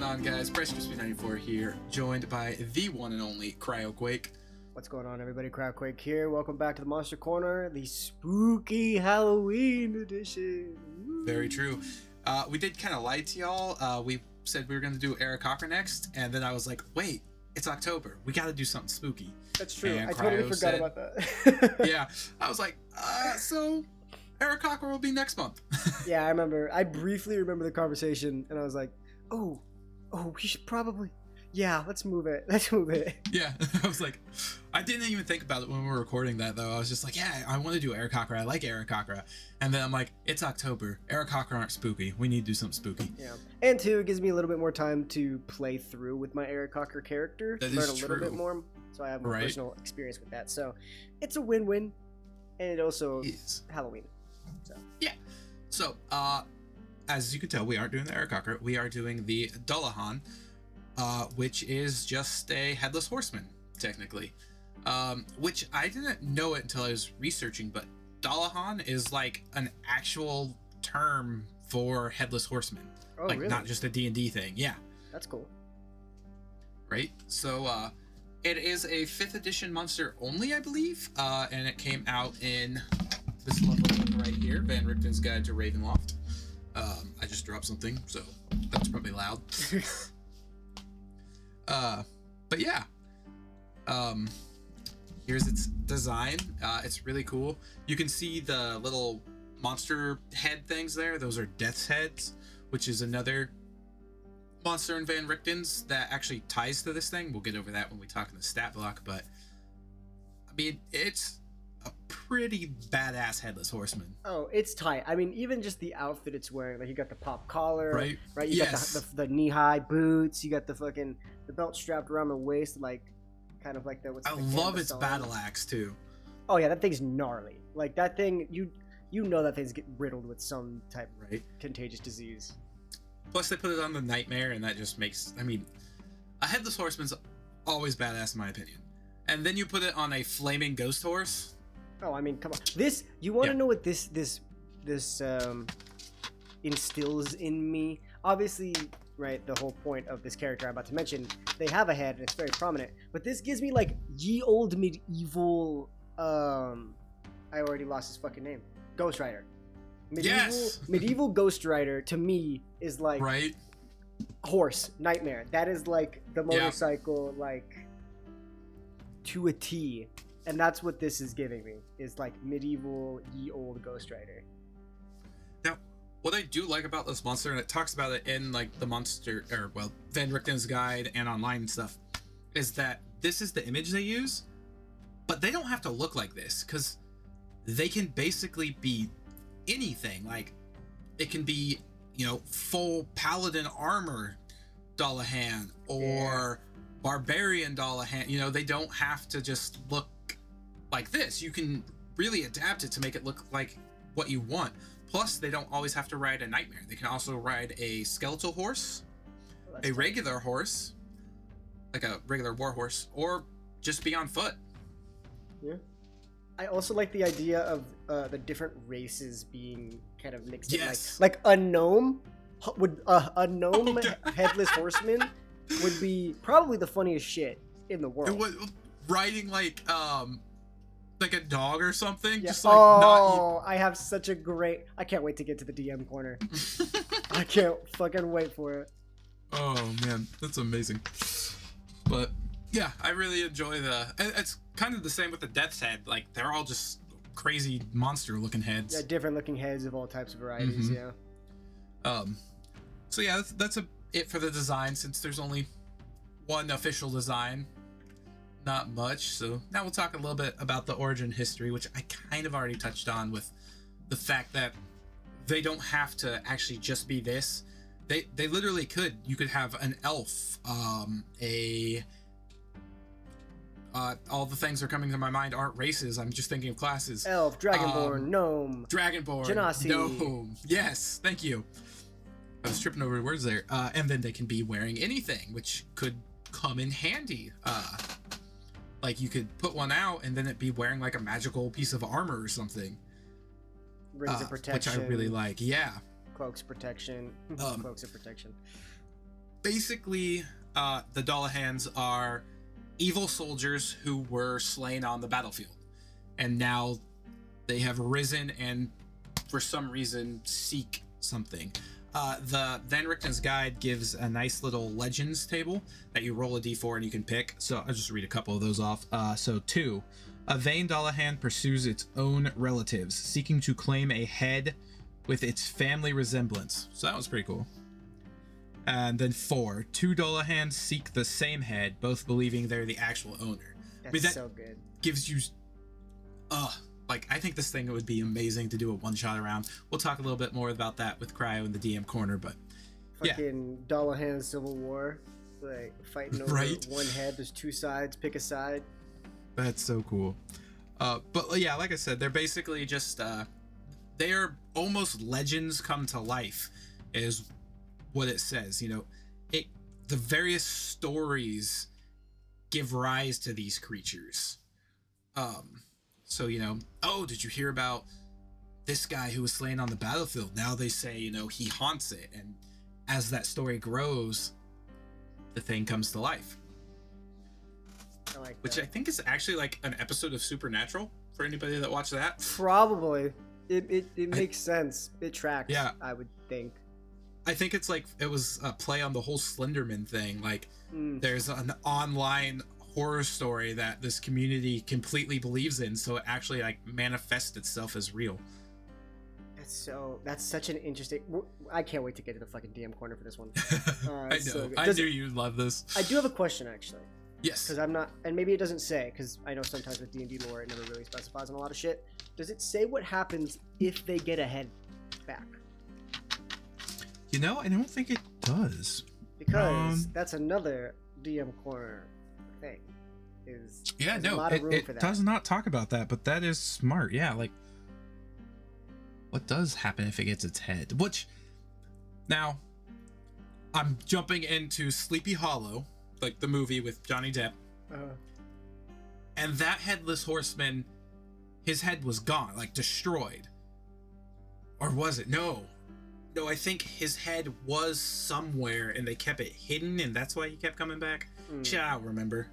going on, guys? Bryce Crispy 94 here, joined by the one and only Cryoquake. What's going on, everybody? Cryoquake here. Welcome back to the Monster Corner, the spooky Halloween edition. Woo. Very true. We did kind of lie to y'all. We said we were going to do Eric Cocker next, and then I was like, wait, it's October. We got to do something spooky. That's true. And I totally forgot said, about that. Yeah. I was like, so Eric Cocker will be next month. Yeah, I remember. I briefly remember the conversation, and I was like, oh, we should probably... Yeah, let's move it. Yeah, I was like, I didn't even think about it when we were recording that, though. I was just like, yeah, I want to do Eric Cocker. I like Eric Cocker. And then I'm like, it's October. Eric Cocker aren't spooky. We need to do something spooky. Yeah. And two, it gives me a little bit more time to play through with my Eric Cocker character. That learn is a little true. bit more, so I have more Right. personal experience with that. So it's a win-win, and it also Yes. Halloween. So Yeah. So, as you can tell, we aren't doing the Eric Cocker. We are doing the Dullahan, which is just a Headless Horseman, technically. Which I didn't know it until I was researching, but Dullahan is like an actual term for Headless Horseman. Oh, like, really? not just a D&D thing. Yeah. That's cool. Right? So, it is a 5th edition monster only, I believe. And it came out in this lovely book right here, Van Richten's Guide to Ravenloft. I just dropped something, so that's probably loud. But yeah. Here's its design. It's really cool. You can see the little monster head things there. Those are Death's Heads, which is another monster in Van Richten's that actually ties to this thing. We'll get over that when we talk in the stat block, but I mean, it's a pretty badass Headless Horseman. Oh, it's tight. I mean, even just the outfit it's wearing. Like, you got the pop collar, Right? You Yes. got the knee-high boots. You got the belt strapped around the waist, like, kind of like the... I love its battle axe too. Oh, yeah, that thing's gnarly. Like, that thing, you know that thing's riddled with some type of Right. contagious disease. Plus, they put it on the Nightmare, and that just makes... I mean, a Headless Horseman's always badass in my opinion. And then you put it on a flaming ghost horse. Oh, I mean, come on. This, you want to Yeah. know what this instills in me? Obviously, right, the whole point of this character I'm about to mention, they have a head and it's very prominent, but this gives me like ye old medieval, I already lost his fucking name. Ghost Rider. Medieval Ghost Rider to me is like Right? horse, nightmare. That is like the Yeah. motorcycle, like to a T. And that's what this is giving me, is like medieval ye old Ghost Rider. Now, what I do like about this monster, and it talks about it in like the monster, or well, Van Richten's Guide and online and stuff, is that this is the image they use, but they don't have to look like this, because they can basically be anything. Like, it can be, you know, full paladin armor Dullahan, or barbarian Dullahan. You know, they don't have to just look like this. You can really adapt it to make it look like what you want. Plus, they don't always have to ride a nightmare. They can also ride a skeletal horse, a regular horse, like a regular war horse, or just be on foot. Yeah. I also like the idea of the different races being kind of mixed Yes. in. Like a gnome would a gnome Oh, yeah. headless horseman would be probably the funniest shit in the world. It was riding like a dog or something. Yeah. Just like I have such a great... I can't wait to get to the DM corner. I can't fucking wait for it. Oh man, that's amazing. But yeah, I really enjoy it's kind of the same with the Death's Head. Like, they're all just crazy monster looking heads. Yeah, different looking heads of all types of varieties, Mhm. yeah. So yeah, that's it for the design, since there's only one official design. Not much. So now we'll talk a little bit about the origin history, which I kind of already touched on, with the fact that they don't have to actually just be this. They literally could. You could have an elf, all the things that are coming to my mind aren't races. I'm just thinking of classes. Elf, Dragonborn, Gnome, Dragonborn, Genasi. Gnome. Yes, thank you. I was tripping over words there. And then they can be wearing anything, which could come in handy. Like, you could put one out and then it'd be wearing like a magical piece of armor or something. Rings of protection. Which I really like. Yeah. Cloaks protection. Cloaks of protection. basically, the Dullahans are evil soldiers who were slain on the battlefield, and now they have risen and, for some reason, seek something. The Van Richten's Guide gives a nice little legends table that you roll a d4 and you can pick. So I'll just read a couple of those off. So 2, a vain Dullahan pursues its own relatives, seeking to claim a head with its family resemblance. So that was pretty cool. And then 4, 2 Dullahans seek the same head, both believing they're the actual owner. That's that so good. gives you, like, I think this thing would be amazing to do a one-shot around. We'll talk a little bit more about that with Cryo in the DM corner, but fucking Dullahan Civil War, like fighting over one head. There's 2 sides. Pick a side. That's so cool. But yeah, like I said, they're basically just they are almost legends come to life, is what it says. You know, the various stories give rise to these creatures. So, you know, oh, did you hear about this guy who was slain on the battlefield? Now they say, you know, he haunts it. And as that story grows, the thing comes to life. I like Which that. I think is actually like an episode of Supernatural for anybody that watched that. Probably. It makes sense. It tracks, Yeah. I would think. I think it's like it was a play on the whole Slenderman thing. Like, there's an online horror story that this community completely believes in, so it actually like manifests itself as real. That's such an interesting. I can't wait to get to the fucking DM corner for this one. I know. So I knew you'd love this. I do have a question actually. Yes. Because I'm not, and maybe it doesn't say, because I know sometimes with D&D lore it never really specifies on a lot of shit. Does it say what happens if they get a head back? You know, I don't think it does. Because that's another DM corner thing. Yeah, there's a no, lot of room for it that. does not talk about that, but that is smart. Yeah, like, what does happen if it gets its head? Which, now, I'm jumping into Sleepy Hollow, like the movie with Johnny Depp. And that headless horseman, his head was gone, like destroyed. Or was it? No, I think his head was somewhere and they kept it hidden, and that's why he kept coming back. Shit, I don't remember.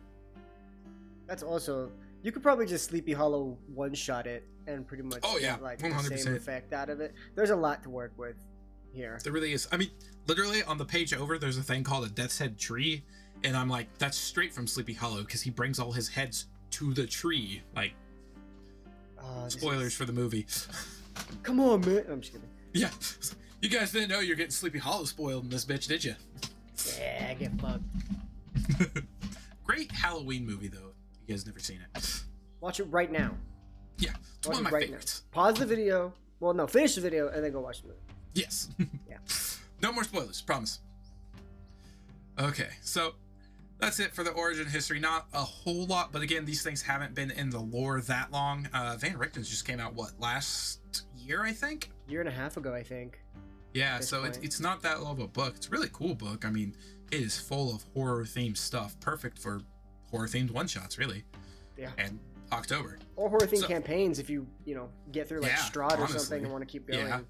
That's also, you could probably just Sleepy Hollow one-shot it and pretty much get like 100%. the same effect out of it. There's a lot to work with here. There really is. I mean, literally on the page over, there's a thing called a Death's Head tree, and I'm like, that's straight from Sleepy Hollow because he brings all his heads to the tree. Like, spoilers for the movie. Come on, man. I'm just kidding. Yeah, you guys didn't know you're getting Sleepy Hollow spoiled in this bitch, did you? Yeah, get fucked. Great Halloween movie though. You guys never seen it? Watch it right now. Yeah, it's one of my favorites. Pause the video. Well, no, finish the video and then go watch the movie. Yes. Yeah. No more spoilers, promise. Okay, so that's it for the origin history. Not a whole lot, but again, these things haven't been in the lore that long. Van Richten's just came out, what, last year, I think? Year and a half ago, I think. Yeah, so it's not that low of a book. It's a really cool book. I mean, it is full of horror-themed stuff. Perfect for horror-themed one-shots, really. Yeah. And October. Or horror-themed campaigns if you get through like Strahd or honestly, something and want to keep going.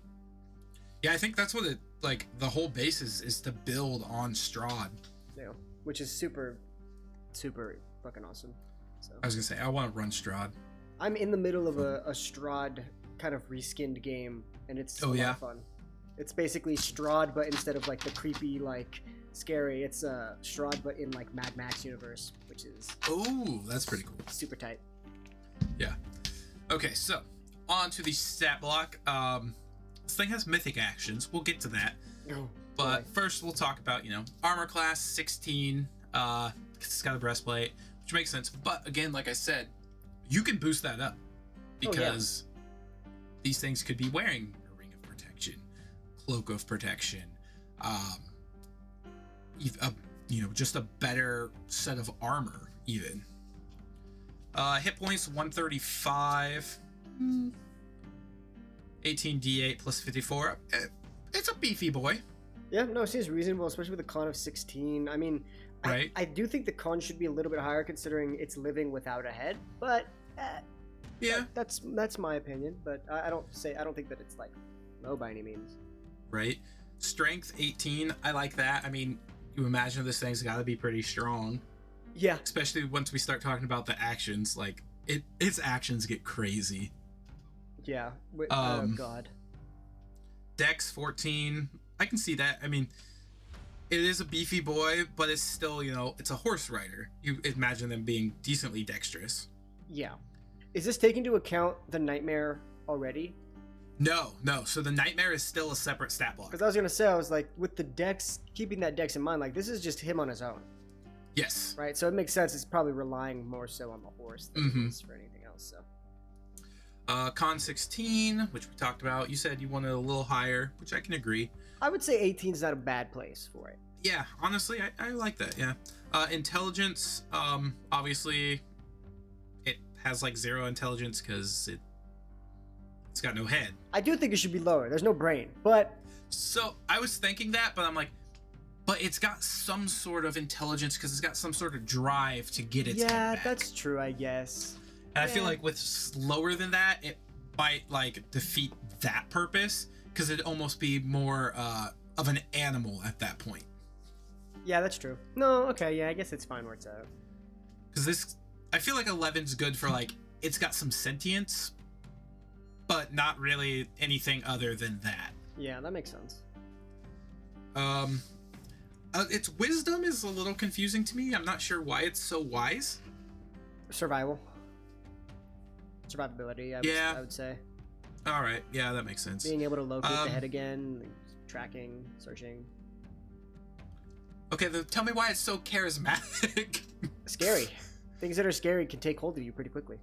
Yeah, I think that's what it, like, the whole basis is to build on Strahd. Yeah, which is super, super fucking awesome. So I was gonna say, I want to run Strahd. I'm in the middle of a Strahd kind of reskinned game, and it's a lot of fun. It's basically Strahd, but instead of like the creepy, like scary, it's Strahd, but in like Mad Max universe, which is that's pretty cool. Super tight. Yeah. Okay, so on to the stat block. This thing has mythic actions. We'll get to that. But first, we'll talk about armor class 16. It's got a breastplate, which makes sense. But again, like I said, you can boost that up because these things could be wearing a ring of protection, cloak of protection, just a better set of armor even. Hit points 135, 18d8 plus 54. It's a beefy boy. Yeah, no, it seems reasonable, especially with a con of 16. I mean, right? I do think the con should be a little bit higher considering it's living without a head, but yeah, that's my opinion. But I don't think that it's like low by any means. Right. Strength 18. I like that. I mean, you imagine this thing's got to be pretty strong, Yeah. especially once we start talking about the actions. Like its actions get crazy. Yeah. Oh God. Dex 14. I can see that. I mean, it is a beefy boy, but it's still, it's a horse rider. You imagine them being decently dexterous. Yeah. Is this taking into account the nightmare already? No. So the nightmare is still a separate stat block. Because I was gonna say, I was like, with the dex, keeping that dex in mind, like this is just him on his own, Yes. right? So it makes sense. It's probably relying more so on the horse than it is for anything else. So. Con 16, which we talked about. You said you wanted a little higher, which I can agree. I would say 18 is not a bad place for it. Yeah, honestly, I like that. Yeah. Intelligence, obviously, it has like 0 intelligence because it's got no head. I do think it should be lower. There's no brain, but So I was thinking that, but I'm like, but it's got some sort of intelligence because it's got some sort of drive to get its head back. that's true, I guess. And I feel like with lower than that, it might like defeat that purpose because it'd almost be more of an animal at that point. Yeah, that's true. No, okay, yeah, I guess it's fine where it's at. Because this, I feel like 11's good for like, it's got some sentience, but not really anything other than that. Yeah, that makes sense. Its wisdom is a little confusing to me. I'm not sure why it's so wise. Survivability, I would say. All right, yeah, that makes sense. Being able to locate the head again, tracking, searching. Okay, tell me why it's so charismatic. Scary. Things that are scary can take hold of you pretty quickly.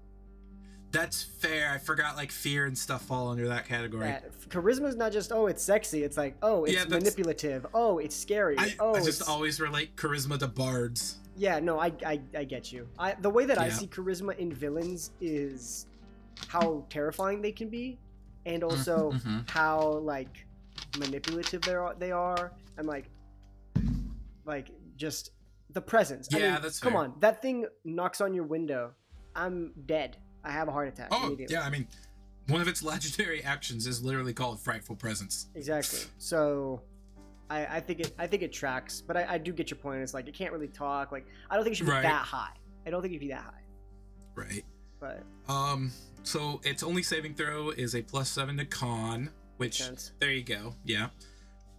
That's fair. I forgot like fear and stuff fall under that category. Yeah, charisma is not just, oh, it's sexy. It's like, oh, it's manipulative. Oh, it's scary. I just always relate charisma to bards. Yeah, no, I get you. The way that I see charisma in villains is how terrifying they can be, and also how like manipulative they are, and like just the presence. Yeah, I mean, that's come fair. on, that thing knocks on your window, I'm dead. I have a heart attack immediately. Yeah, I mean, one of its legendary actions is literally called Frightful Presence. Exactly. So I think it tracks, but I do get your point. It's like it can't really talk. Like I don't think it should be that high. I don't think it should be that high. Right. But so its only saving throw is a +7 to con, which there you go. Yeah.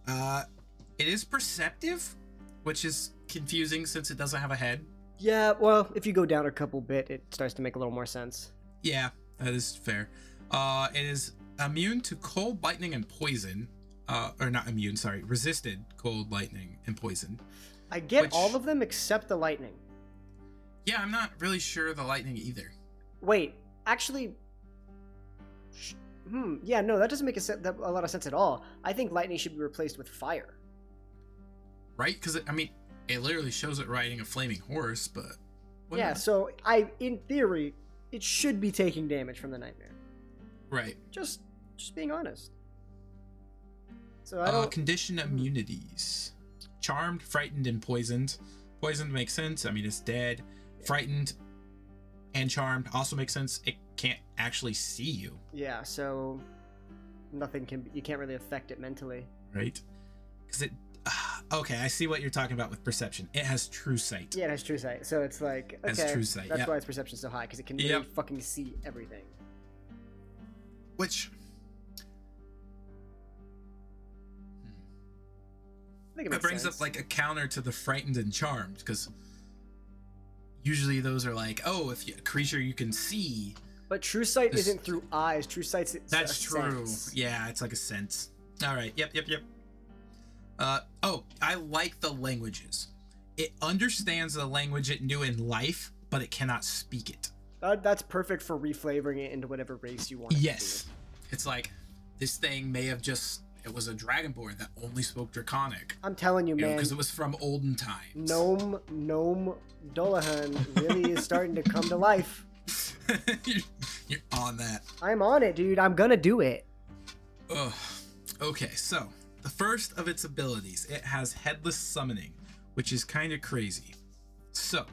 It is perceptive, which is confusing since it doesn't have a head. Yeah, well, if you go down a couple bit, it starts to make a little more sense. Yeah, that is fair. It is immune to cold, lightning, and poison. Or not immune, sorry, resisted cold, lightning, and poison. I get all of them except the lightning. Yeah, I'm not really sure the lightning either. Wait, actually, yeah, no, that doesn't make a lot of sense at all. I think lightning should be replaced with fire. Right? Because, I mean, it literally shows it riding a flaming horse, but... Yeah, so in theory, it should be taking damage from the nightmare. Right. Just being honest. So I don't... Condition immunities. Charmed, frightened, and poisoned. Poisoned makes sense. I mean, it's dead. Yeah. Frightened and charmed also makes sense. It can't actually see you. Yeah, so you can't really affect it mentally. Right. Because it... okay, I see what you're talking about with perception. It has true sight. Yeah, it has true sight. So it's like, okay, has true sight. That's why its perception is so high, because it can really fucking see everything. Which... That brings up like a counter to the frightened and charmed, because usually those are like, oh, if a creature you can see. But true sight isn't through eyes. True sight's that's true. Sense. Yeah, it's like a sense. All right. Yep. Oh, I like the languages. It understands the language it knew in life, but it cannot speak it. That's perfect for reflavoring it into whatever race you want. Yes. It's like this thing may have it was a dragonborn that only spoke Draconic. I'm telling you, man. Because it was from olden times. Gnome Dullahan really is starting to come to life. You're on that. I'm on it, dude. I'm gonna do it. Ugh. Okay, so the first of its abilities, it has Headless Summoning, which is kind of crazy. So,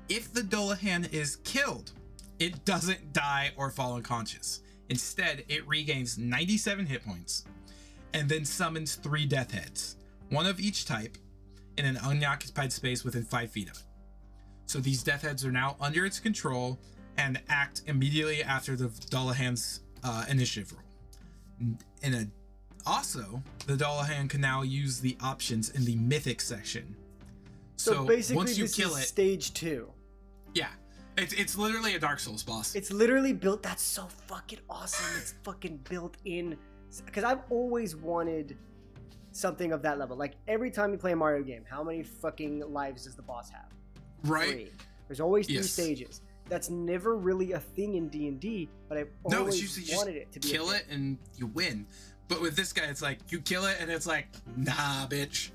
if the Dullahan is killed, it doesn't die or fall unconscious. Instead, it regains 97 hit points and then summons 3 death heads, one of each type, in an unoccupied space within 5 feet of it. So these death heads are now under its control and act immediately after the Dullahan's initiative roll. Also, the Dullahan can now use the options in the mythic section. So basically, once you this kill is it, stage 2. yeah, it's literally a Dark Souls boss. It's literally built. That's so fucking awesome. It's fucking built in. Because I've always wanted something of that level. Like every time you play a Mario game, how many fucking lives does the boss have? Right. 3. There's always 3 Yes. stages. That's never really a thing in D&D, but I've No, it's always usually wanted it to be. kill it and you win. But with this guy, it's like you kill it and it's like, nah, bitch.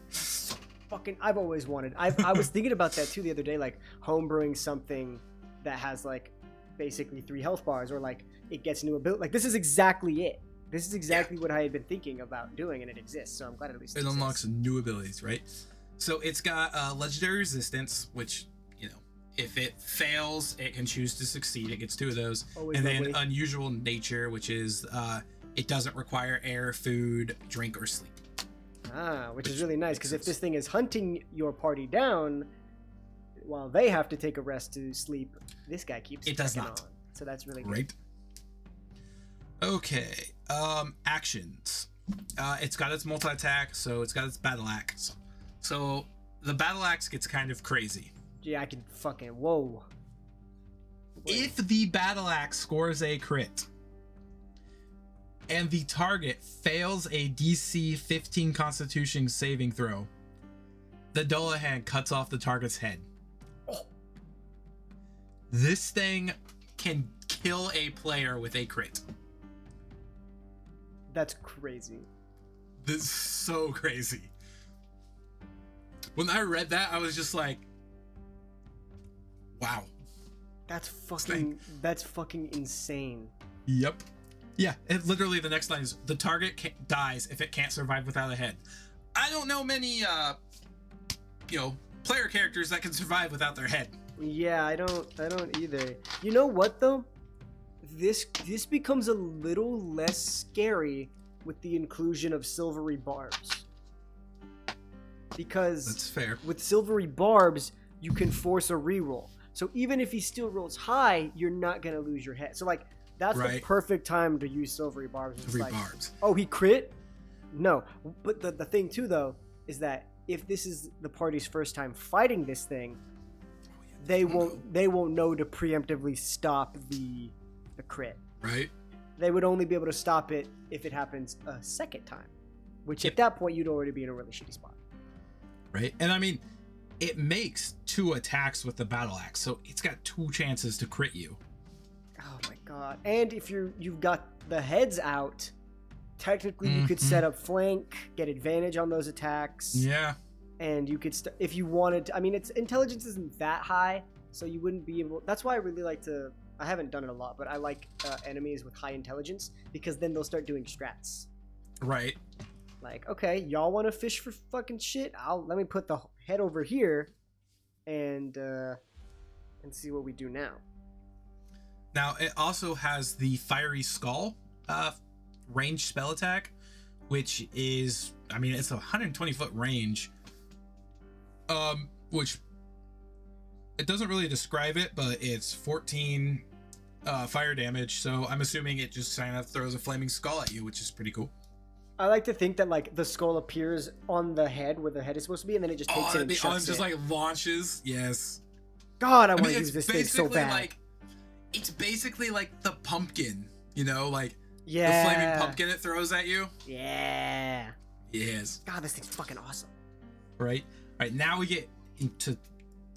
Fucking, I've always wanted. I was thinking about that too the other day, like homebrewing something that has like basically 3 health bars, or like it gets new ability. Like this is exactly it. This is exactly what I had been thinking about doing, and it exists. So I'm glad at least it unlocks new abilities, right? So it's got legendary resistance, which, you know, if it fails, it can choose to succeed. It gets 2 of those. Always and lovely. then unusual nature, which is it doesn't require air, food, drink, or sleep. Which is really nice, because if this thing is hunting your party down while they have to take a rest to sleep, this guy keeps It does trekking not. on. So that's really good. Right. Okay. Actions. It's got its multi-attack, so it's got its battle axe. So the battle axe gets kind of crazy. Yeah, I can fucking whoa. If the battle axe scores a crit and the target fails a DC 15 Constitution saving throw, the Dullahan cuts off the target's head. Oh. This thing can kill a player with a crit. That's crazy. This is so crazy. When I read that, I was just like, wow. That's fucking insane. Yep. Yeah, it literally, the next line is, the target dies if it can't survive without a head. I don't know many, player characters that can survive without their head. Yeah, I don't either. You know what though? This becomes a little less scary with the inclusion of silvery barbs. Because That's fair. with silvery barbs, you can force a reroll. So even if he still rolls high, you're not gonna lose your head. So like that's the Right. perfect time to use silvery barbs. It's Silvery like, barbs. oh, he crit? No. But the thing too though is that if this is the party's first time fighting this thing, they won't know to preemptively stop the crit. Right? They would only be able to stop it if it happens a second time, which at that point you'd already be in a really shitty spot. Right? And I mean, it makes 2 attacks with the battle axe, so it's got 2 chances to crit you. Oh my god! And if you've got the heads out, technically you could set up flank, get advantage on those attacks. Yeah. And you could if you wanted to, I mean, its intelligence isn't that high, so you wouldn't be able. That's why I really like to. I haven't done it a lot, but I like enemies with high intelligence, because then they'll start doing strats. Right. Like, okay, y'all want to fish for fucking shit? Let me put the head over here, and see what we do now. Now, it also has the Fiery Skull range spell attack, which is, I mean, it's a 120-foot range, which it doesn't really describe it, but it's 14 fire damage, so I'm assuming it just kind of throws a flaming skull at you, which is pretty cool. I like to think that like the skull appears on the head where the head is supposed to be, and then it just takes it and chucks just it. like launches. Yes. God, I I want mean, to use this thing so bad. It's basically like the pumpkin, like Yeah. the flaming pumpkin it throws at you. Yeah. Yes. God, this thing's fucking awesome. Right. All right. Now we get into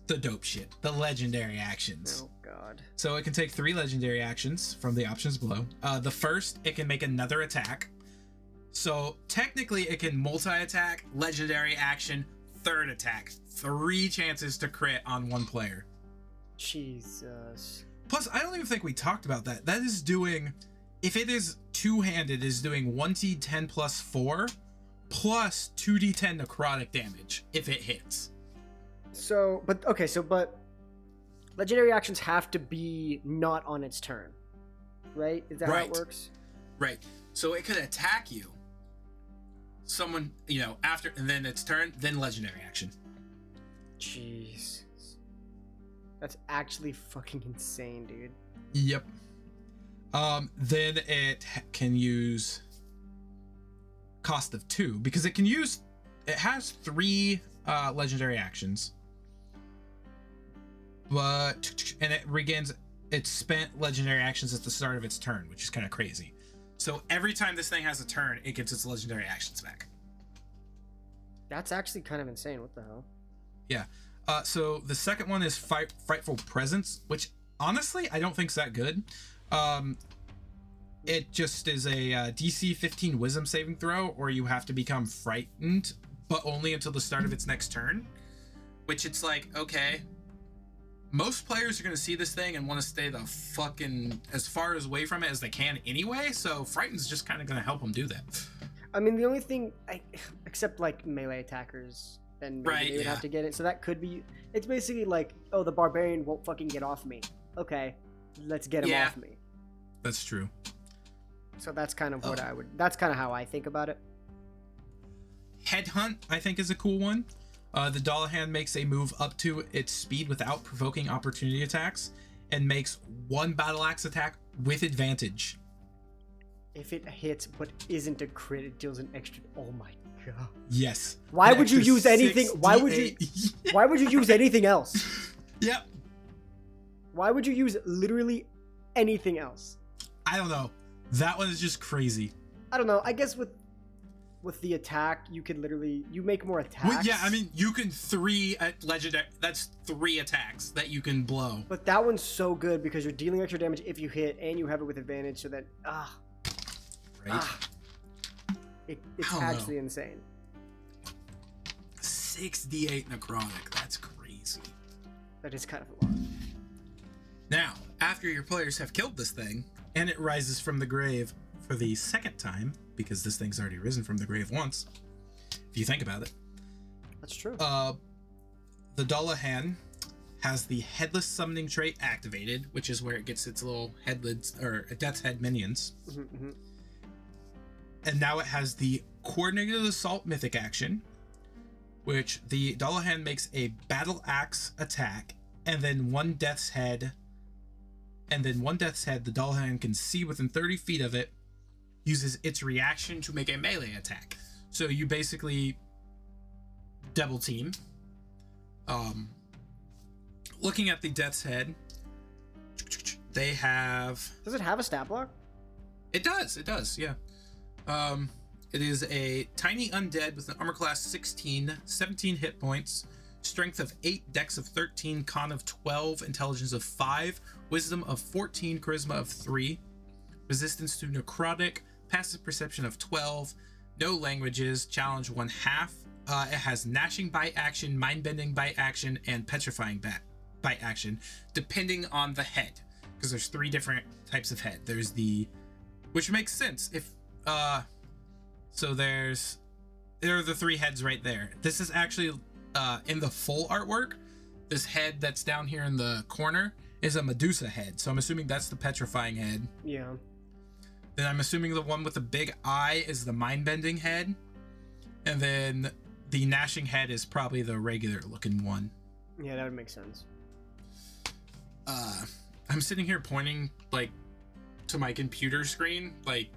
the dope shit, the legendary actions. Oh God. So it can take 3 legendary actions from the options below. The first, it can make another attack. So technically it can multi-attack, legendary action, third attack. 3 chances to crit on 1 player. Jesus. Plus, I don't even think we talked about that. That is doing, if it is two-handed, is doing 1d10 plus 4 plus 2d10 necrotic damage if it hits. So, but legendary actions have to be not on its turn, right? Is that how it works? Right. So it could attack you. Someone, after, and then its turn, then legendary action. Jeez. That's actually fucking insane, dude. Yep. Then it can use cost of 2 because it has 3 legendary actions. And it regains its spent legendary actions at the start of its turn, which is kind of crazy. So every time this thing has a turn, it gets its legendary actions back. That's actually kind of insane. What the hell? Yeah. So the second one is Frightful Presence, which honestly I don't think's that good. It just is a DC 15 Wisdom saving throw, or you have to become frightened, but only until the start of its next turn. Which it's like, okay, most players are going to see this thing and want to stay the fucking as far away from it as they can anyway. So Frightened's just kind of going to help them do that. I mean, the only thing, except like melee attackers, then maybe they would have to get it. So that could be. It's basically like, oh, the barbarian won't fucking get off me. Okay, let's get him off me. That's true. So that's kind of what I would. That's kind of how I think about it. Headhunt, I think, is a cool one. The Dullahan makes a move up to its speed without provoking opportunity attacks, and makes 1 battle axe attack with advantage. If it hits but isn't a crit, it deals an extra. Oh my god. Yes. Why would you use anything? Why would you? Why would you use anything else? Yep. Why would you use literally anything else? I don't know. That one is just crazy. I don't know. I guess with the attack, you could literally make more attacks. Well, yeah, I mean, you can 3 legendary. That's 3 attacks that you can blow. But that one's so good because you're dealing extra damage if you hit, and you have it with advantage. So that it's actually insane. 6d8 necrotic. That's crazy. That is kind of a lot. Now, after your players have killed this thing, and it rises from the grave for the second time, because this thing's already risen from the grave once, if you think about it. That's true. The Dullahan has the Headless summoning trait activated, which is where it gets its little headless or Death's Head minions. Mm-hmm. And now it has the Coordinated Assault mythic action, which the Dullahan makes a battle axe attack, and then 1 Death's Head. And then 1 Death's Head the Dullahan can see within 30 feet of it, uses its reaction to make a melee attack. So you basically double team. Looking at the Death's Head, they have... Does it have a stat block? It does, yeah. It is a tiny undead with an armor class 16, 17 hit points, strength of 8, dex of 13, con of 12, intelligence of 5, wisdom of 14, charisma of 3, resistance to necrotic, passive perception of 12, no languages, challenge 1/2. It has gnashing bite action, mind-bending bite action, and petrifying bite action, depending on the head, because there's 3 different types of head. There's the, which makes sense if so there are the 3 heads right there. This is actually in the full artwork, this head that's down here in the corner is a Medusa head, so I'm assuming that's the petrifying head. Yeah. Then I'm assuming the one with the big eye is the mind-bending head, and then the gnashing head is probably the regular looking one. Yeah, that would make sense. I'm sitting here pointing like to my computer screen, like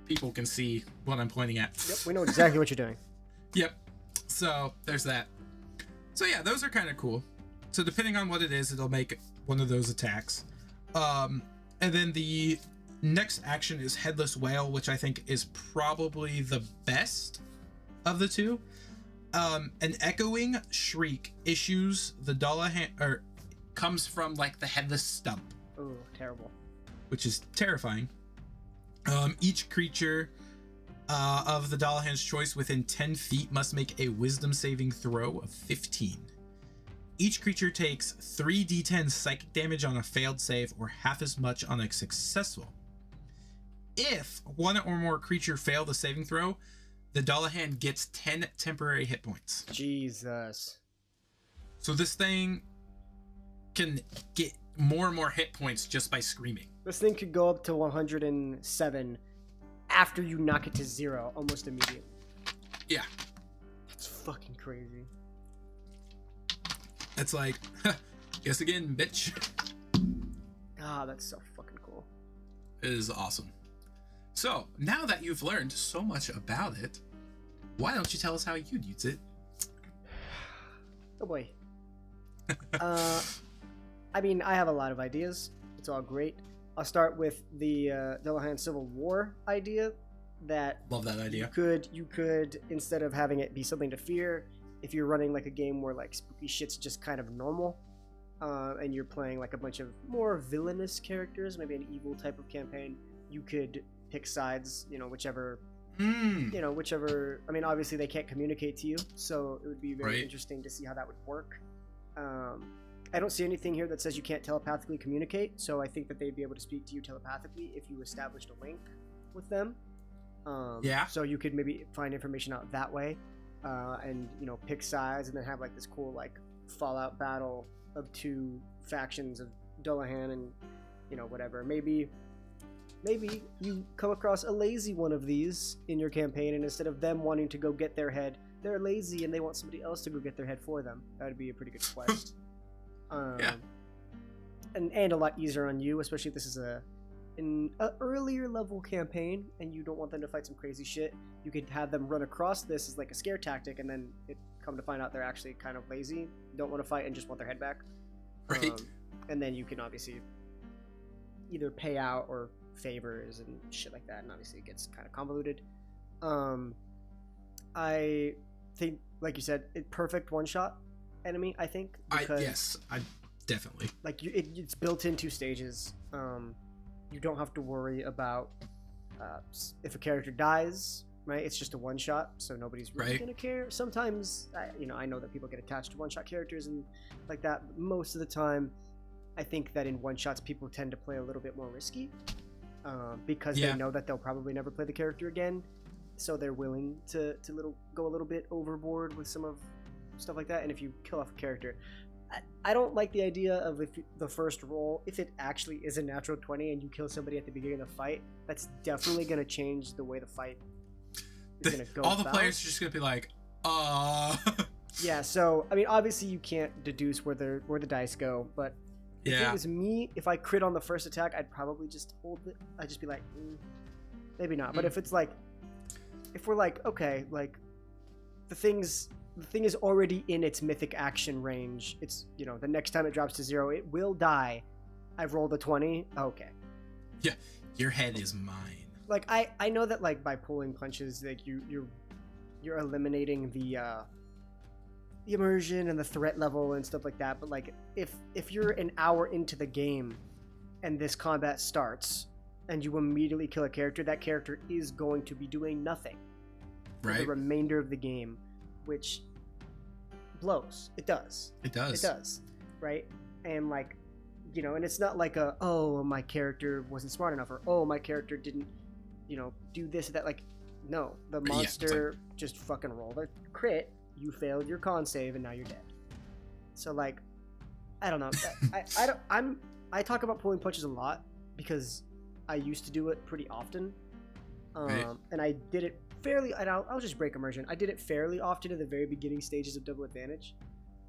people can see what I'm pointing at. Yep, we know exactly what you're doing. Yep. So there's that. So yeah, those are kind of cool. So depending on what it is, it'll make one of those attacks. And then the next action is Headless Whale, which I think is probably the best of the 2. An echoing shriek issues the Dullahan, or comes from like the headless stump. Oh, terrible. Which is terrifying. Each creature of the Dullahan's choice within 10 feet must make a wisdom saving throw of 15. Each creature takes 3d10 psychic damage on a failed save, or half as much on a successful. If 1 or more creature fail the saving throw, the Dullahan gets 10 temporary hit points. Jesus. So this thing can get more and more hit points just by screaming. This thing could go up to 107 after you knock it to 0 almost immediately. Yeah. That's fucking crazy. It's like, guess again, bitch. Ah, that's so fucking cool. It is awesome. So, now that you've learned so much about it, why don't you tell us how you'd use it? Oh boy. I mean, I have a lot of ideas. It's all great. I'll start with the Dullahan Civil War idea. That Love that idea. You could instead of having it be something to fear, if you're running like a game where like spooky shit's just kind of normal, and you're playing like a bunch of more villainous characters, maybe an evil type of campaign, you could pick sides. Whichever. Whichever. I mean, obviously they can't communicate to you, so it would be very interesting to see how that would work. I don't see anything here that says you can't telepathically communicate, so I think that they'd be able to speak to you telepathically if you established a link with them. So you could maybe find information out that way, and pick sides, and then have like this cool like fallout battle of two factions of Dullahan, and whatever. Maybe you come across a lazy one of these in your campaign, and instead of them wanting to go get their head, they're lazy and they want somebody else to go get their head for them. That would be a pretty good quest. And a lot easier on you, especially if this is an earlier level campaign and you don't want them to fight some crazy shit. You could have them run across this as like a scare tactic, and then come to find out they're actually kind of lazy, don't want to fight, and just want their head back. Right. And then you can obviously either pay out or favors and shit like that, and obviously it gets kind of convoluted. I think, like you said, perfect one-shot enemy. I think because I definitely like it's built into stages. You don't have to worry about if a character dies, right? It's just a one-shot, so nobody's really gonna care. Sometimes I know that people get attached to one-shot characters and like that, but most of the time I think that in one-shots people tend to play a little bit more risky. Because they know that they'll probably never play the character again, so they're willing to go a little bit overboard with some of stuff like that. And if you kill off a character, I don't like the idea of the first roll, if it actually is a natural 20 and you kill somebody at the beginning of the fight, that's definitely going to change the way the fight is going to go. All the players are just going to be like, Yeah, so I mean, obviously you can't deduce where the dice go, but if it was me, if I crit on the first attack, I'd probably just hold it. I'd just be like, maybe not. But if it's like, if we're like, okay, like the thing is already in its mythic action range. It's the next time it drops to 0, it will die. I've rolled a 20. Okay. Yeah, your head is mine. Like I know that like by pulling punches, like you're eliminating the immersion and the threat level and stuff like that, but like if you're an hour into the game and this combat starts and you immediately kill a character, that character is going to be doing nothing for the remainder of the game, which blows. It does, right? And like and it's not like my character wasn't smart enough, or my character didn't do this or that. Like, no, the monster just fucking rolled a crit, you failed your con save, and now you're dead. So like, I don't know. I talk about pulling punches a lot because I used to do it pretty often, and I did it fairly. And I'll just break immersion. I did it fairly often in the very beginning stages of Double Advantage.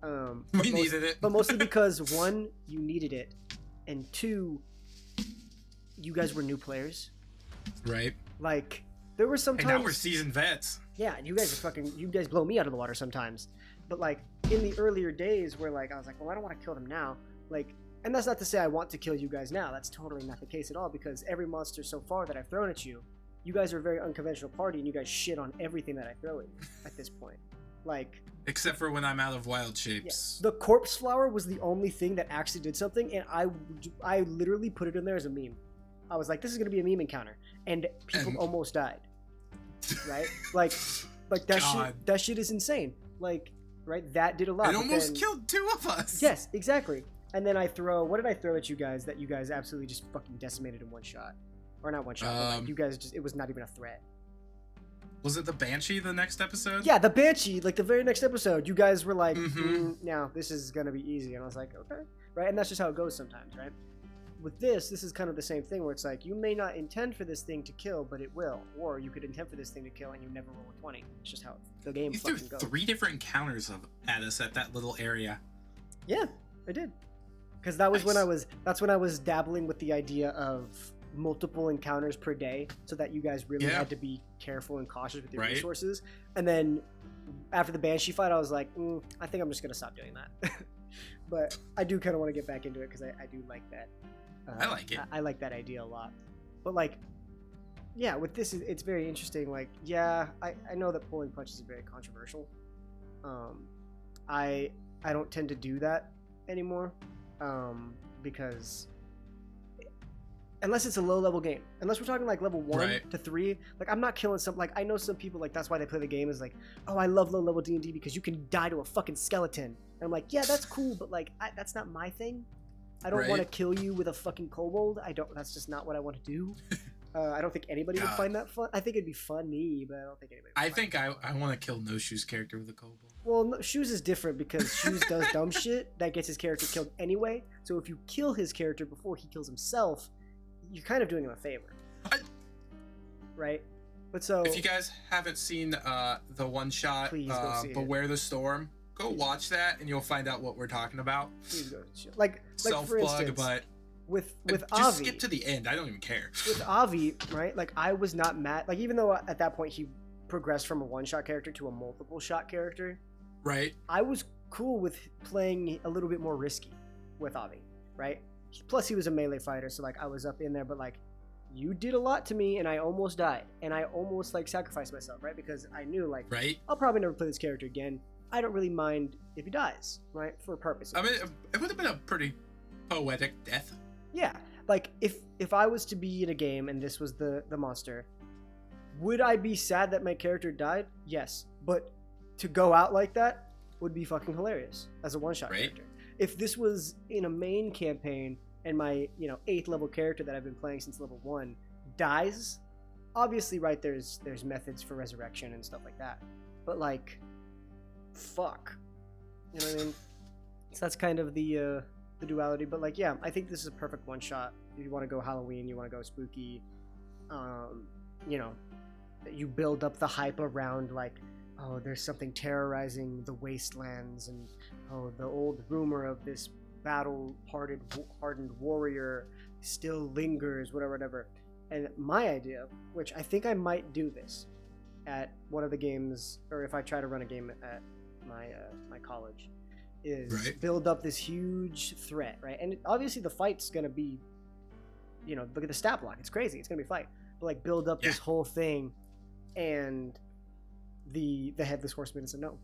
We needed it, but mostly because 1, you needed it, and 2, you guys were new players, right? Like, there were some times. And now we're seasoned vets. Yeah, you guys blow me out of the water sometimes. But like in the earlier days where like I was like, well, I don't want to kill them now. Like, and that's not to say I want to kill you guys now. That's totally not the case at all, because every monster so far that I've thrown at you, you guys are a very unconventional party, and you guys shit on everything that I throw at you at this point. Like, except for when I'm out of wild shapes. Yeah. The corpse flower was the only thing that actually did something, and I literally put it in there as a meme. I was like, this is gonna be a meme encounter, and people almost died. Right? like that shit is insane. Like, right? That did a lot. It almost killed 2 of us. Yes, exactly. And then what did I throw at you guys that you guys absolutely just fucking decimated in one shot? Or not one shot, but like you guys it was not even a threat. Was it the Banshee the next episode? Yeah, the Banshee, like the very next episode, you guys were like, now this is gonna be easy. And I was like, okay. Right? And that's just how it goes sometimes, right? With this is kind of the same thing, where it's like, you may not intend for this thing to kill, but it will. Or you could intend for this thing to kill and you never roll a 20. It's just how the game fucking goes. You threw 3 different encounters at us at that little area. Yeah, I did. Because that was Nice. that's when I was dabbling with the idea of multiple encounters per day, so that you guys really had to be careful and cautious with your resources. And then after the Banshee fight, I was like, I think I'm just gonna stop doing that. But I do kind of want to get back into it because I do like that. I like it. I like that idea a lot. But like, yeah, with this, it's very interesting. Like, yeah, I know that pulling punches is very controversial. I don't tend to do that anymore, because unless it's a low level game, unless we're talking like level 1 to 3, like I'm not killing some, like I know some people like that's why they play the game is like, oh, I love low level D&D because you can die to a fucking skeleton. And I'm like, yeah, that's cool, but like that's not my thing. I don't want to kill you with a fucking kobold. That's just not what I want to do. I don't think anybody would find that fun. I think it'd be funny, but I don't think anybody would. I want to kill No Shoes' character with a kobold. Well, no, Shoes is different because Shoes does dumb shit that gets his character killed anyway. So if you kill his character before he kills himself, you're kind of doing him a favor. Right? But so if you guys haven't seen the one shot Beware the Storm, go watch that and you'll find out what we're talking about. Please go. Like for instance, but with just Avi, skip to the end. I don't even care. With Avi, right? Like I was not mad. Like even though at that point he progressed from a one-shot character to a multiple-shot character, right? I was cool with playing a little bit more risky with Avi, right? Plus he was a melee fighter, so like I was up in there, but like you did a lot to me and I almost died and I almost like sacrificed myself, right? Because I knew like I'll probably never play this character again. I don't really mind if he dies, right? For purposes. I mean, it would have been a pretty poetic death. Yeah, like if I was to be in a game and this was the monster, would I be sad that my character died? Yes, but to go out like that would be fucking hilarious as a one-shot character. If this was in a main campaign and my 8th level character that I've been playing since level 1 dies, obviously, right, there's methods for resurrection and stuff like that, but like, fuck, you know what I mean? So that's kind of the duality. But like, yeah, I think this is a perfect one shot if you want to go Halloween, you want to go spooky. You build up the hype around like, oh, there's something terrorizing the wastelands, and oh, the old rumor of this hardened warrior still lingers, whatever. And my idea, which I think I might do this at one of the games, or if I try to run a game at my college, is build up this huge threat, right? And obviously the fight's gonna be, look at the stat block. It's crazy. It's gonna be a fight, but like build up this whole thing, and the Headless Horseman is a no.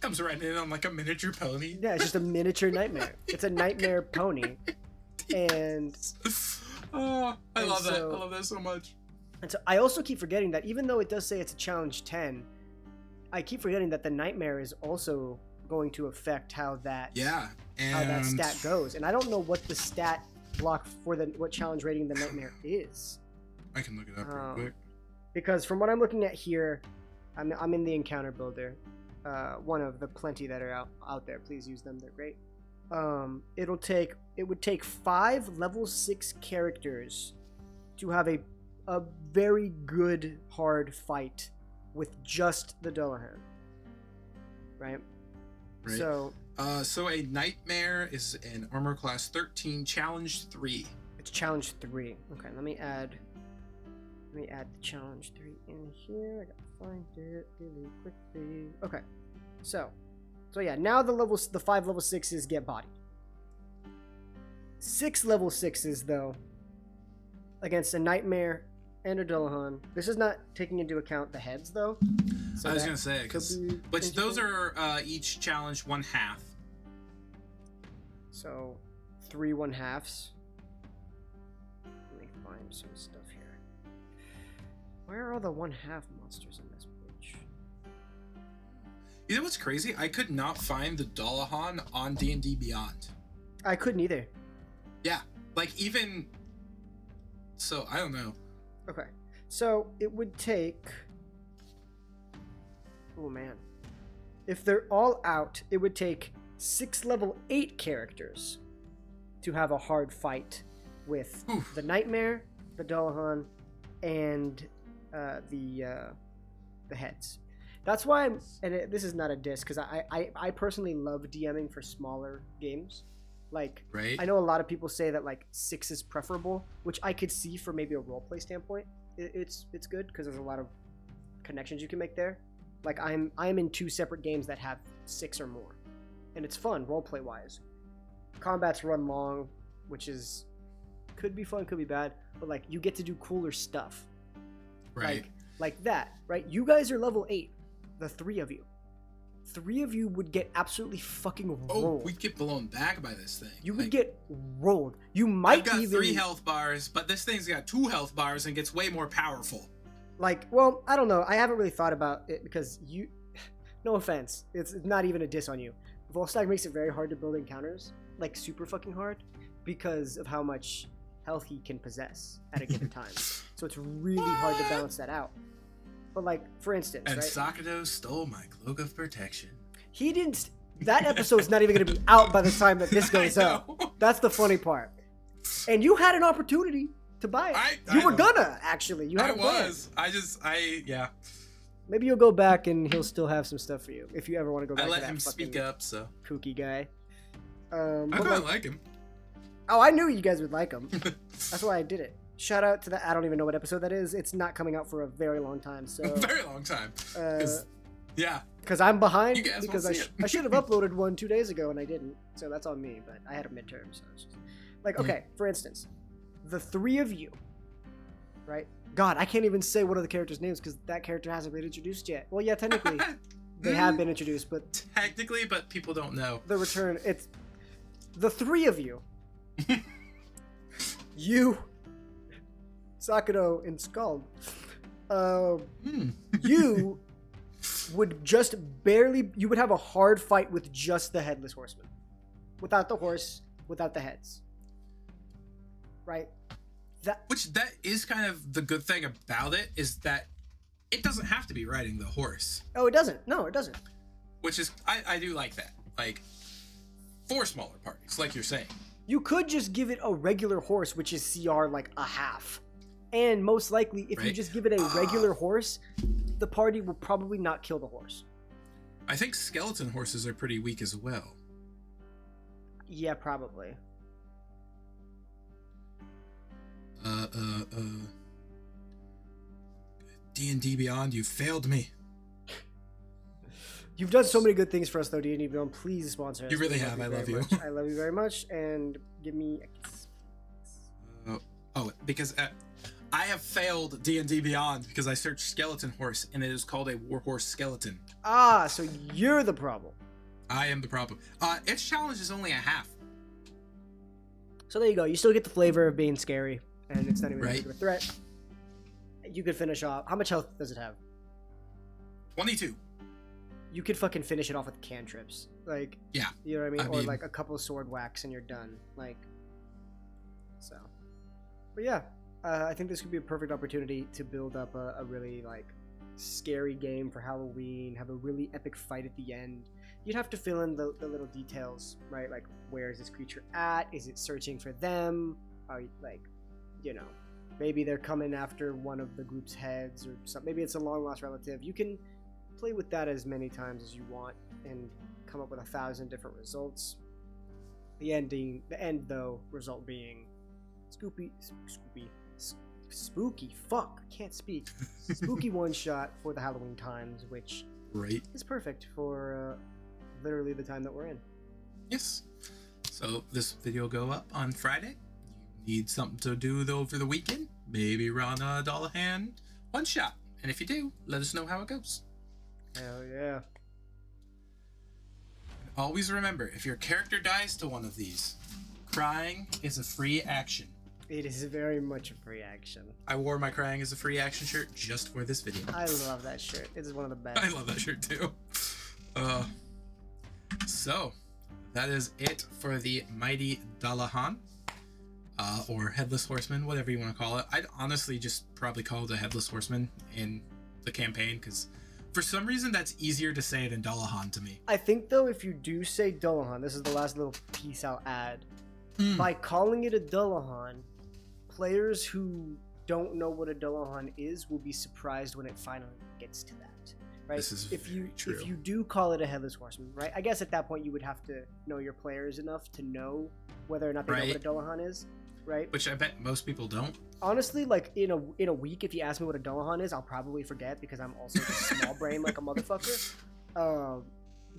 Comes right in on like a miniature pony. Yeah, it's just a miniature nightmare. It's a nightmare pony, and I love that. I love that so much. And so I also keep forgetting that even though it does say it's a challenge 10, I keep forgetting that the nightmare is also going to affect how that stat goes. And I don't know what the stat block for what challenge rating the nightmare is. I can look it up real quick. Because from what I'm looking at here, I'm in the encounter builder. One of the plenty that are out there. Please use them. They're great. It would take 5 level 6 characters to have a very good hard fight with just the Dullahan. Right? So a nightmare is an armor class 13, challenge 3. It's challenge 3. Okay, let me add the challenge 3 in here. I gotta find it really quickly. Okay. So yeah, now the 5 level 6s get bodied. 6 level 6s though, against a nightmare and a Dullahan. This is not taking into account the heads though. So I was gonna say, but those are each challenge 1/2. So 3 1/2s. Let me find some stuff here. Where are all the 1/2 monsters in this page? You know what's crazy? I could not find the Dullahan on D&D Beyond. I couldn't either. Yeah, like even. So I don't know. Okay, so it would take. Oh man, if they're all out, it would take 6 level 8 characters to have a hard fight with the Nightmare, the Dullahan, and the heads. That's why this is not a diss, because I personally love DMing for smaller games. Like, Right. I know a lot of people say that like 6 is preferable, which I could see from maybe a roleplay standpoint. It's good because there's a lot of connections you can make there. Like I'm in 2 separate games that have 6 or more, and it's fun roleplay wise. Combats run long, which is could be fun, could be bad, but like you get to do cooler stuff. Right. Like that, right? You guys are level 8, the 3 of you. 3 of you would get absolutely fucking rolled. Oh, we'd get blown back by this thing. You would get rolled. You might I've got even 3 health bars, but this thing's got 2 health bars and gets way more powerful. like, well, I don't know. I haven't really thought about it because you, no offense, it's not even a diss on you. Volstagg makes it very hard to build encounters, like super fucking hard, because of how much health he can possess at a given time. So it's really hard to balance that out. But like, for instance, And right? Sakato stole my cloak of protection. He didn't. That episode's not even going to be out by the time that this goes I up. know. That's the funny part. And you had an opportunity to buy it. You were gonna actually. You had a plan. Yeah. Maybe you'll go back and he'll still have some stuff for you if you ever want to go back. I to let that him fucking speak up, so. kooky guy. I But kind of like him. oh, I knew you guys would like him. That's why I did it. Shout out to that. I don't even know what episode that is. It's not coming out for a very long time. So A very long time. Yeah. because I'm behind. You guys won't Because see it. I should have uploaded one 2 days ago and I didn't. So that's on me. But I had a midterm, so it's just like, okay. For instance, the 3 of you, right? God, I can't even say one of the characters' names because that character hasn't been introduced yet. Well, yeah, technically they have been introduced, but Technically, but people don't know. the return. It's the 3 of you. You, Sakato, and Scald. You would just barely. You would have a hard fight with just the Headless Horseman, without the horse, without the heads. Right. Which that is kind of the good thing about it, is that it doesn't have to be riding the horse. Oh, it doesn't. No, it doesn't. Which is, I do like that. Like, for smaller parties, like you're saying. You could just give it a regular horse, which is CR like a half. And most likely, if you Right. just give it a regular horse, the party will probably not kill the horse. I think skeleton horses are pretty weak as well. Yeah, probably. D&D Beyond, you failed me. You've done so many good things for us, though, D&D Beyond. Please sponsor us. You really We have. I love very you. much. I love you very much, and give me a kiss. Because I have failed D&D Beyond because I searched skeleton horse and it is called a warhorse skeleton. Ah, so you're the problem. I am the problem. Its challenge is only a half. So there you go. You still get the flavor of being scary, and it's not even Right. a threat. You could finish off. How much health does it have? 22. You could fucking finish it off with cantrips. Like, Yeah. you know what I mean? I Or mean- like a couple sword whacks and you're done. Like, so. But yeah, I think this could be a perfect opportunity to build up a really like scary game for Halloween, have a really epic fight at the end. You'd have to fill in the little details, right? Like, where is this creature at? Is it searching for them? Like, you know, maybe they're coming after one of the group's heads or something. Maybe it's a long lost relative. You can play with that as many times as you want and come up with 1,000 different results. The end though, result being spooky. Fuck, I can't speak. Spooky one shot for the Halloween times, which Right. is perfect for literally the time that we're in. Yes. So this video will go up on Friday. You need something to do over the weekend? Maybe run a Dullahan one shot. And if you do, let us know how it goes. Hell yeah. Always remember, if your character dies to one of these, crying is a free action. It is very much a free action. I wore my crying is a free action shirt just for this video. I love that shirt. It is one of the best. I love that shirt too. So that is it for the mighty Dullahan, or Headless Horseman, whatever you want to call it. I'd honestly just probably call it a Headless Horseman in the campaign, because for some reason that's easier to say than Dullahan to me. I think though, if you do say Dullahan, this is the last little piece I'll add. By calling it a Dullahan, players who don't know what a Dullahan is will be surprised when it finally gets to that. right? This is if you very true. if you do call it a headless horseman, right? I guess at that point you would have to know your players enough to know whether or not they know what a Dullahan is, right? Which I bet most people don't. Honestly, like in a week, if you ask me what a Dullahan is, I'll probably forget because I'm also just small brain like a motherfucker.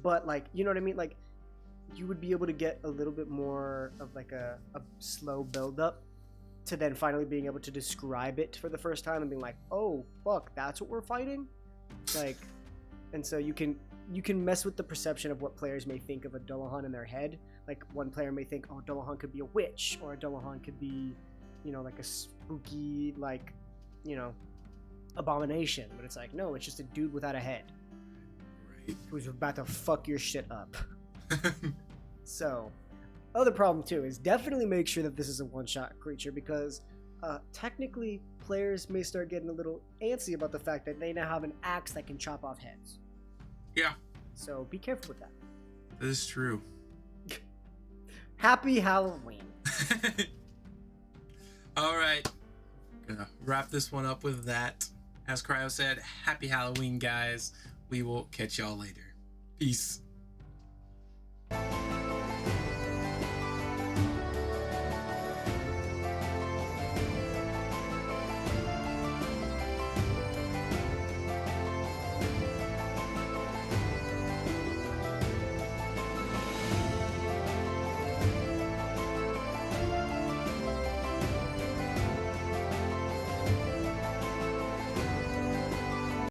But like, you know what I mean? Like, you would be able to get a little bit more of like a slow build up to then finally being able to describe it for the first time and being like, oh fuck, that's what we're fighting, like. And so you can mess with the perception of what players may think of a Dullahan in their head. Like, one player may think, oh, Dullahan could be a witch, or a Dullahan could be, you know, like a spooky, like, you know, abomination. But it's like, no, it's just a dude without a head, Right. who's about to fuck your shit up. So, other problem too is definitely make sure that this is a one-shot creature, because technically players may start getting a little antsy about the fact that they now have an axe that can chop off heads. Yeah. So be careful with that. That is true. Happy Halloween. All right. Gonna wrap this one up with that. As Cryo said, happy Halloween, guys. We will catch y'all later. Peace.